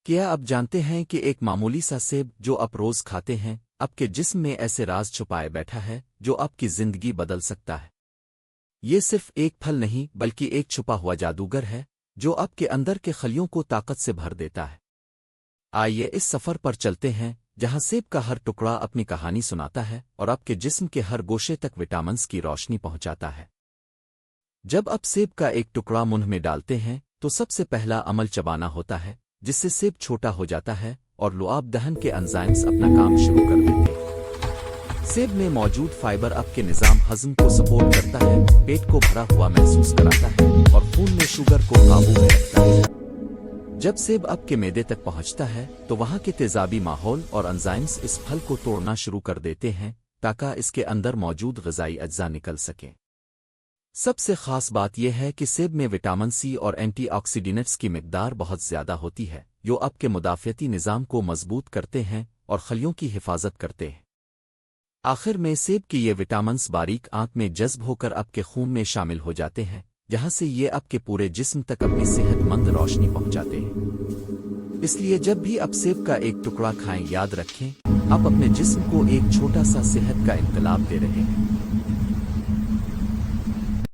کیا آپ جانتے ہیں کہ ایک معمولی سا سیب جو آپ روز کھاتے ہیں آپ کے جسم میں ایسے راز چھپائے بیٹھا ہے جو آپ کی زندگی بدل سکتا ہے؟ یہ صرف ایک پھل نہیں بلکہ ایک چھپا ہوا جادوگر ہے جو آپ کے اندر کے خلیوں کو طاقت سے بھر دیتا ہے۔ آئیے اس سفر پر چلتے ہیں جہاں سیب کا ہر ٹکڑا اپنی کہانی سناتا ہے اور آپ کے جسم کے ہر گوشے تک وٹامنز کی روشنی پہنچاتا ہے۔ جب آپ سیب کا ایک ٹکڑا منہ میں ڈالتے ہیں تو سب سے پہلا عمل چبانا ہوتا ہے، جس سے سیب چھوٹا ہو جاتا ہے اور لعاب دہن کے انزائمز اپنا کام شروع کر دیتے ہیں۔ سیب میں موجود فائبر آپ کے نظام ہضم کو سپورٹ کرتا ہے، پیٹ کو بھرا ہوا محسوس کراتا ہے اور خون میں شوگر کو قابو میں رکھتا ہے۔ جب سیب آپ کے معدے تک پہنچتا ہے تو وہاں کے تیزابی ماحول اور انزائمز اس پھل کو توڑنا شروع کر دیتے ہیں تاکہ اس کے اندر موجود غذائی اجزاء نکل سکیں۔ سب سے خاص بات یہ ہے کہ سیب میں وٹامن سی اور اینٹی آکسیڈینٹس کی مقدار بہت زیادہ ہوتی ہے جو آپ کے مدافعتی نظام کو مضبوط کرتے ہیں اور خلیوں کی حفاظت کرتے ہیں۔ آخر میں سیب کی یہ وٹامنز باریک آنت میں جذب ہو کر آپ کے خون میں شامل ہو جاتے ہیں، جہاں سے یہ آپ کے پورے جسم تک اپنی صحت مند روشنی پہنچاتے ہیں۔ اس لیے جب بھی آپ سیب کا ایک ٹکڑا کھائیں یاد رکھیں آپ اپنے جسم کو ایک چھوٹا سا صحت کا انقلاب دے رہے ہیں۔